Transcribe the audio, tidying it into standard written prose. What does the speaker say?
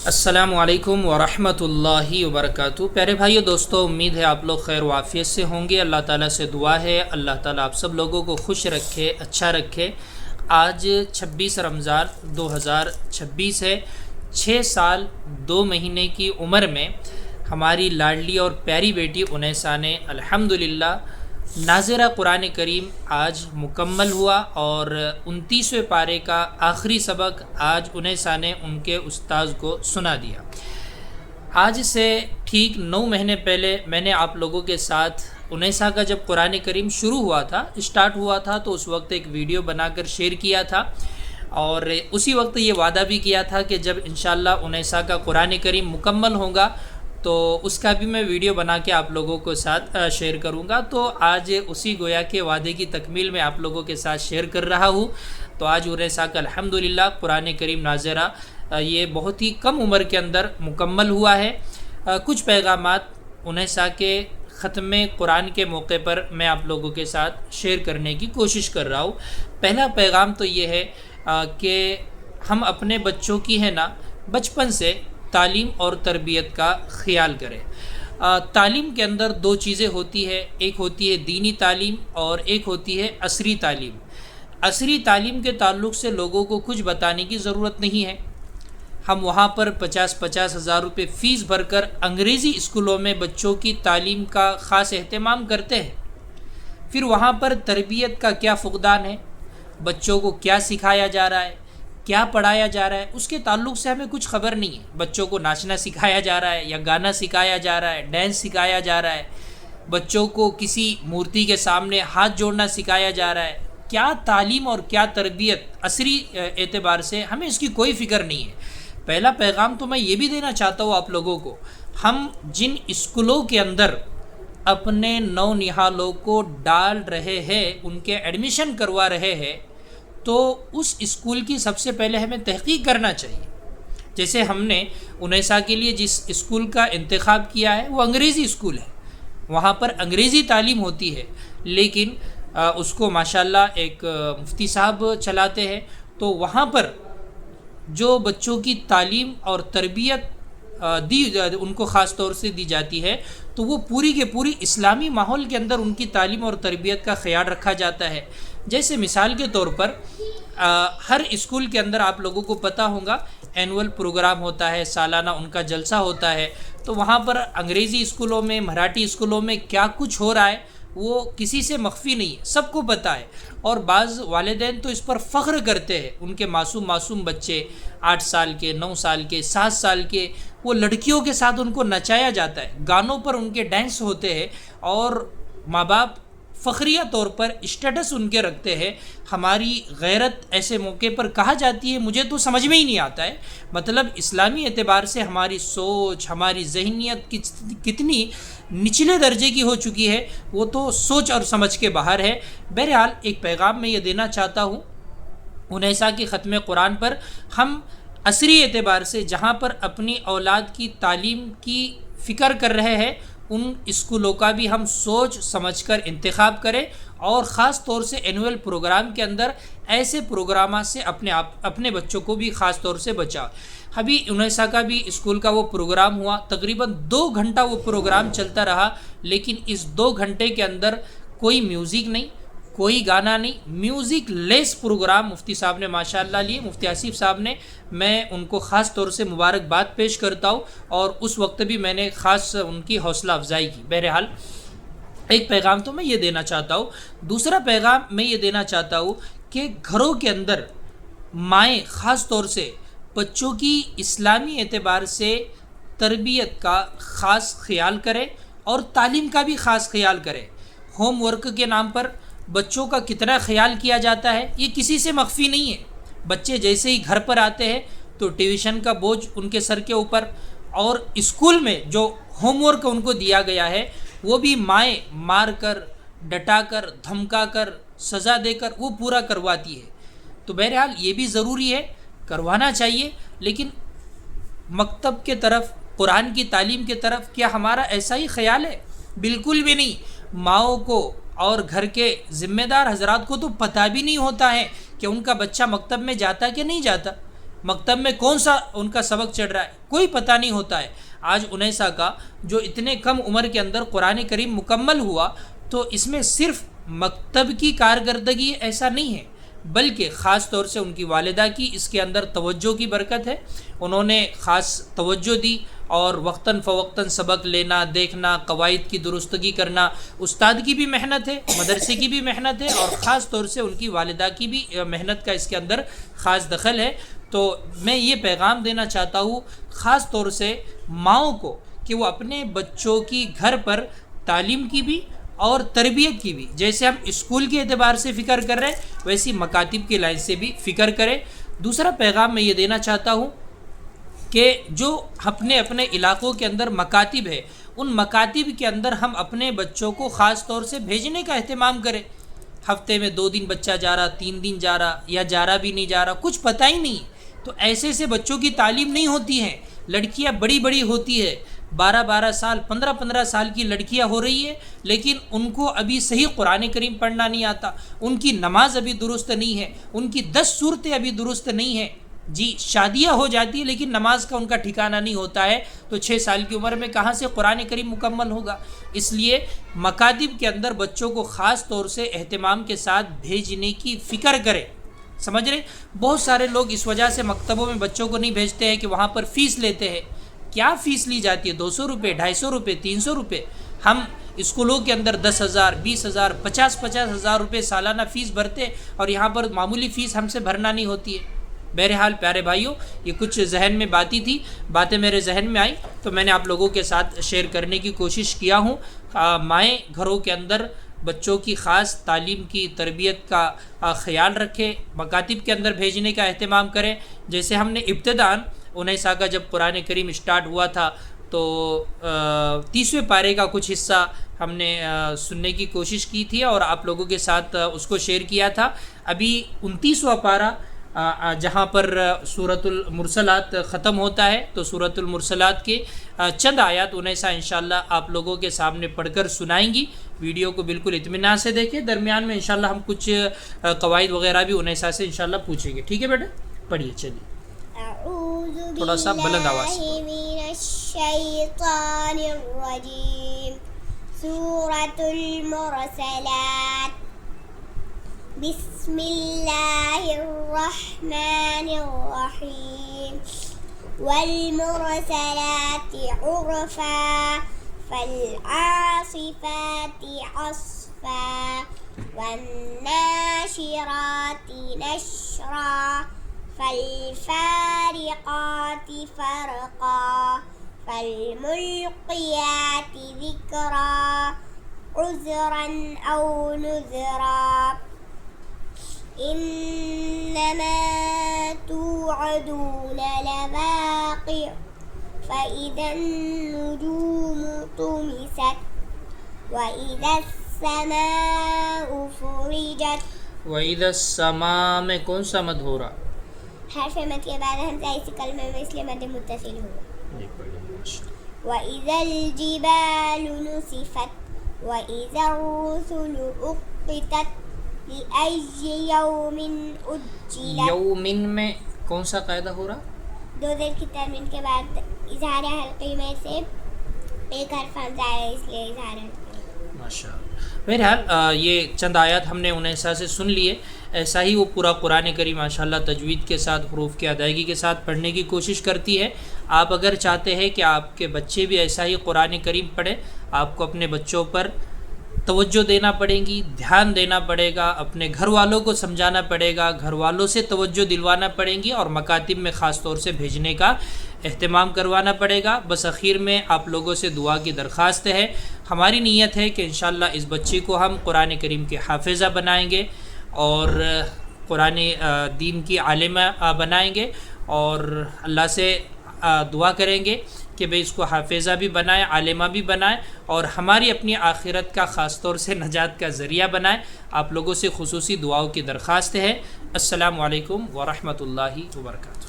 السلام علیکم ورحمۃ اللہ وبرکاتہ۔ پیارے بھائیو دوستو، امید ہے آپ لوگ خیر و عافیت سے ہوں گے۔ اللہ تعالیٰ سے دعا ہے اللہ تعالیٰ آپ سب لوگوں کو خوش رکھے، اچھا رکھے۔ آج 26 رمضان 2026 ہے۔ 6 سال 2 مہینے کی عمر میں ہماری لاڈلی اور پیاری بیٹی انیسہ نے الحمدللہ ناظرہ قرآن کریم آج مکمل ہوا، اور 29ویں پارے کا آخری سبق آج انیسہ نے ان کے استاذ کو سنا دیا۔ آج سے ٹھیک 9 مہینے پہلے میں نے آپ لوگوں کے ساتھ انیسہ کا جب قرآن کریم شروع ہوا تھا، اسٹارٹ ہوا تھا، تو اس وقت ایک ویڈیو بنا کر شیئر کیا تھا، اور اسی وقت یہ وعدہ بھی کیا تھا کہ جب انشاءاللہ انیسہ کا قرآن کریم مکمل ہوگا تو اس کا بھی میں ویڈیو بنا کے آپ لوگوں کے ساتھ شیئر کروں گا۔ تو آج اسی گویا کے وعدے کی تکمیل میں آپ لوگوں کے ساتھ شیئر کر رہا ہوں۔ تو آج انیسہ کا الحمدللہ قرآن کریم ناظرہ یہ بہت ہی کم عمر کے اندر مکمل ہوا ہے۔ کچھ پیغامات انیسہ کے ختم قرآن کے موقع پر میں آپ لوگوں کے ساتھ شیئر کرنے کی کوشش کر رہا ہوں۔ پہلا پیغام تو یہ ہے کہ ہم اپنے بچوں کی ہے نا بچپن سے تعلیم اور تربیت کا خیال کریں۔ تعلیم کے اندر 2 چیزیں ہوتی ہے، ایک ہوتی ہے دینی تعلیم اور ایک ہوتی ہے عصری تعلیم۔ عصری تعلیم کے تعلق سے لوگوں کو کچھ بتانے کی ضرورت نہیں ہے۔ ہم وہاں پر 50 ہزار روپے فیس بھر کر انگریزی اسکولوں میں بچوں کی تعلیم کا خاص اہتمام کرتے ہیں، پھر وہاں پر تربیت کا کیا فقدان ہے، بچوں کو کیا سکھایا جا رہا ہے، کیا پڑھایا جا رہا ہے، اس کے تعلق سے ہمیں کچھ خبر نہیں ہے۔ بچوں کو ناچنا سکھایا جا رہا ہے یا گانا سکھایا جا رہا ہے، ڈانس سکھایا جا رہا ہے، بچوں کو کسی مورتی کے سامنے ہاتھ جوڑنا سکھایا جا رہا ہے، کیا تعلیم اور کیا تربیت عصری اعتبار سے ہمیں اس کی کوئی فکر نہیں ہے۔ پہلا پیغام تو میں یہ بھی دینا چاہتا ہوں آپ لوگوں کو، ہم جن اسکولوں کے اندر اپنے نونہالوں کو ڈال رہے ہیں، ان کے ایڈمیشن کروا رہے ہیں، تو اس اسکول کی سب سے پہلے ہمیں تحقیق کرنا چاہیے۔ جیسے ہم نے انیسہ کے لیے جس اسکول کا انتخاب کیا ہے وہ انگریزی اسکول ہے، وہاں پر انگریزی تعلیم ہوتی ہے، لیکن اس کو ماشاءاللہ ایک مفتی صاحب چلاتے ہیں، تو وہاں پر جو بچوں کی تعلیم اور تربیت ان کو خاص طور سے دی جاتی ہے، تو وہ پوری کے پوری اسلامی ماحول کے اندر ان کی تعلیم اور تربیت کا خیال رکھا جاتا ہے۔ جیسے مثال کے طور پر ہر اسکول کے اندر آپ لوگوں کو پتہ ہوگا اینول پروگرام ہوتا ہے، سالانہ ان کا جلسہ ہوتا ہے، تو وہاں پر انگریزی اسکولوں میں، مراٹھی اسکولوں میں کیا کچھ ہو رہا ہے وہ کسی سے مخفی نہیں ہے، سب کو پتہ ہے، اور بعض والدین تو اس پر فخر کرتے ہیں۔ ان کے معصوم بچے 8 سال کے، 9 سال کے، 7 سال کے، وہ لڑکیوں کے ساتھ ان کو نچایا جاتا ہے، گانوں پر ان کے ڈانس ہوتے ہیں، اور ماں باپ فخریہ طور پر اسٹیٹس ان کے رکھتے ہیں۔ ہماری غیرت ایسے موقع پر کہا جاتی ہے، مجھے تو سمجھ میں ہی نہیں آتا ہے، مطلب اسلامی اعتبار سے ہماری سوچ، ہماری ذہنیت کتنی نچلے درجے کی ہو چکی ہے، وہ تو سوچ اور سمجھ کے باہر ہے۔ بہرحال ایک پیغام میں یہ دینا چاہتا ہوں انیسہ کی ختم قرآن پر، ہم عصری اعتبار سے جہاں پر اپنی اولاد کی تعلیم کی فکر کر رہے ہیں، ان اسکولوں کا بھی ہم سوچ سمجھ کر انتخاب کریں، اور خاص طور سے اینول پروگرام کے اندر ایسے پروگرامات سے اپنے بچوں کو بھی خاص طور سے بچا۔ ابھی انیسہ کا بھی اسکول کا وہ پروگرام ہوا، تقریباً 2 گھنٹہ وہ پروگرام چلتا رہا، لیکن اس 2 گھنٹے کے اندر کوئی میوزک نہیں، کوئی گانا نہیں، میوزک لیس پروگرام مفتی صاحب نے ماشاءاللہ لیے، مفتی آصف صاحب نے، میں ان کو خاص طور سے مبارکباد پیش کرتا ہوں، اور اس وقت بھی میں نے خاص ان کی حوصلہ افزائی کی۔ بہرحال ایک پیغام تو میں یہ دینا چاہتا ہوں۔ دوسرا پیغام میں یہ دینا چاہتا ہوں کہ گھروں کے اندر مائیں خاص طور سے بچوں کی اسلامی اعتبار سے تربیت کا خاص خیال کریں، اور تعلیم کا بھی خاص خیال کریں۔ ہوم ورک کے نام پر بچوں کا کتنا خیال کیا جاتا ہے یہ کسی سے مخفی نہیں ہے۔ بچے جیسے ہی گھر پر آتے ہیں تو ٹیوشن کا بوجھ ان کے سر کے اوپر، اور اسکول میں جو ہوم ورک ان کو دیا گیا ہے وہ بھی مائیں مار کر، ڈٹا کر، دھمکا کر، سزا دے کر وہ پورا کرواتی ہے۔ تو بہرحال یہ بھی ضروری ہے، کروانا چاہیے، لیکن مکتب کے طرف، قرآن کی تعلیم کی طرف کیا ہمارا ایسا ہی خیال ہے؟ بالکل بھی نہیں۔ ماؤں کو اور گھر کے ذمہ دار حضرات کو تو پتہ بھی نہیں ہوتا ہے کہ ان کا بچہ مکتب میں جاتا کہ نہیں جاتا۔ مکتب میں کون سا ان کا سبق چڑھ رہا ہے کوئی پتہ نہیں ہوتا ہے۔ آج انیسا کا جو اتنے کم عمر کے اندر قرآن کریم مکمل ہوا، تو اس میں صرف مکتب کی کارکردگی ایسا نہیں ہے، بلکہ خاص طور سے ان کی والدہ کی اس کے اندر توجہ کی برکت ہے۔ انہوں نے خاص توجہ دی اور وقتاً فوقتاً سبق لینا، دیکھنا، قواعد کی درستگی کرنا، استاد کی بھی محنت ہے، مدرسے کی بھی محنت ہے، اور خاص طور سے ان کی والدہ کی بھی محنت کا اس کے اندر خاص دخل ہے۔ تو میں یہ پیغام دینا چاہتا ہوں خاص طور سے ماؤں کو کہ وہ اپنے بچوں کی گھر پر تعلیم کی بھی اور تربیت کی بھی، جیسے ہم اسکول کے اعتبار سے فکر کر رہے ہیں ویسی مکاتب کی لائن سے بھی فکر کریں۔ دوسرا پیغام میں یہ دینا چاہتا ہوں کہ جو اپنے اپنے علاقوں کے اندر مکاتب ہے، ان مکاتب کے اندر ہم اپنے بچوں کو خاص طور سے بھیجنے کا اہتمام کریں۔ ہفتے میں 2 دن بچہ جا رہا، 3 دن جا رہا، یا جا رہا بھی نہیں جا رہا، کچھ پتہ ہی نہیں، تو ایسے سے بچوں کی تعلیم نہیں ہوتی ہے۔ لڑکیاں بڑی بڑی ہوتی ہے، 12 سال 15 سال کی لڑکیاں ہو رہی ہے، لیکن ان کو ابھی صحیح قرآن کریم پڑھنا نہیں آتا، ان کی نماز ابھی درست نہیں ہے، ان کی 10 صورتیں ابھی درست نہیں ہیں۔ جی شادیاں ہو جاتی ہیں لیکن نماز کا ان کا ٹھکانہ نہیں ہوتا ہے، تو 6 سال کی عمر میں کہاں سے قرآن کریم مکمل ہوگا؟ اس لیے مکاتب کے اندر بچوں کو خاص طور سے اہتمام کے ساتھ بھیجنے کی فکر کریں۔ سمجھ رہے؟ بہت سارے لوگ اس وجہ سے مکتبوں میں بچوں کو نہیں بھیجتے ہیں کہ وہاں پر فیس لیتے ہیں۔ کیا فیس لی جاتی ہے؟ 200 روپے، 250 روپے، 300 روپے۔ ہم اسکولوں کے اندر 10,000، 20,000، 50,000 روپے سالانہ فیس بھرتے، اور یہاں پر معمولی فیس ہم سے بھرنا نہیں ہوتی ہے۔ بہرحال پیارے بھائیوں، یہ کچھ ذہن میں باتیں میرے ذہن میں آئی تو میں نے آپ لوگوں کے ساتھ شیئر کرنے کی کوشش کیا ہوں۔ مائیں گھروں کے اندر بچوں کی خاص تعلیم کی تربیت کا خیال رکھیں، مکاتب کے اندر بھیجنے کا اہتمام کریں۔ جیسے ہم نے ابتداً 19 کا جب قرآن کریم اسٹارٹ ہوا تھا تو 30ویں پارے کا کچھ حصہ ہم نے سننے کی کوشش کی تھی اور آپ لوگوں کے ساتھ اس کو شیئر کیا تھا۔ ابھی 29واں پارہ جہاں پر سورۃ المرسلات ختم ہوتا ہے، تو سورۃ المرسلات کے چند آیات 19 انشاءاللہ آپ لوگوں کے سامنے پڑھ کر سنائیں گی۔ ویڈیو کو بالکل اطمینان سے دیکھیں، درمیان میں انشاءاللہ ہم کچھ قواعد وغیرہ بھی 19 سے انشاءاللہ پوچھیں گے۔ ٹھیک ہے بیٹا، پڑھیے چلیے، تھوڑا سا بلند آواز۔ الشیطان الرجیم، سورۃ المرسلات، بسم اللہ الرحمن الرحیم، والمرسلات عرفا، فالعاصفات عصفا، والناشرات نشرا، فالفارقات فرقا، فالملقيات ذكرا، عذرا أو نذرا، إنما توعدون لواقع، فإذا النجوم طمست، وإذا السماء فرجت۔ وَإِذَا السَّمَاء میں کون سا مد ہو رہا؟ حرف مد کے بعد ہم اسی کلمے میں اس لیے مد متصل ہوا۔ وَإِذَا الْجِبَالُ نُسِفَتْ، وَإِذَا الرُّسُلُ أُقِّتَتْ، لِأَيِّ يَوْمٍ أُجِّلَتْ۔ یومن میں کون سا قاعدہ ہو رہا؟ 2 زیر کی ترمیم کے بعد اظہار حلقی میں سے ایک حرف حمزہ ہے، اس لیے اظہار حلقی۔ ماشاء اللہ۔ بہرحال یہ چند آیات ہم نے 19 سے سن لیے، ایسا ہی وہ پورا قرآن کریم ماشاءاللہ تجوید کے ساتھ، حروف کی ادائیگی کے ساتھ پڑھنے کی کوشش کرتی ہے۔ آپ اگر چاہتے ہیں کہ آپ کے بچے بھی ایسا ہی قرآن کریم پڑھیں، آپ کو اپنے بچوں پر توجہ دینا پڑے گی، دھیان دینا پڑے گا، اپنے گھر والوں کو سمجھانا پڑے گا، گھر والوں سے توجہ دلوانا پڑیں گی، اور مکاتب میں خاص طور سے بھیجنے کا اہتمام کروانا پڑے گا۔ بس اخیر میں آپ لوگوں سے دعا کی درخواست ہے، ہماری نیت ہے کہ انشاءاللہ اس بچے کو ہم قرآن کریم کے حافظہ بنائیں گے اور قرآن دین کی عالمہ بنائیں گے، اور اللہ سے دعا کریں گے کہ بھئی اس کو حافظہ بھی بنائیں، عالمہ بھی بنائیں، اور ہماری اپنی آخرت کا خاص طور سے نجات کا ذریعہ بنائیں۔ آپ لوگوں سے خصوصی دعاؤں کی درخواست ہے۔ السلام علیکم ورحمۃ اللہ وبرکاتہ۔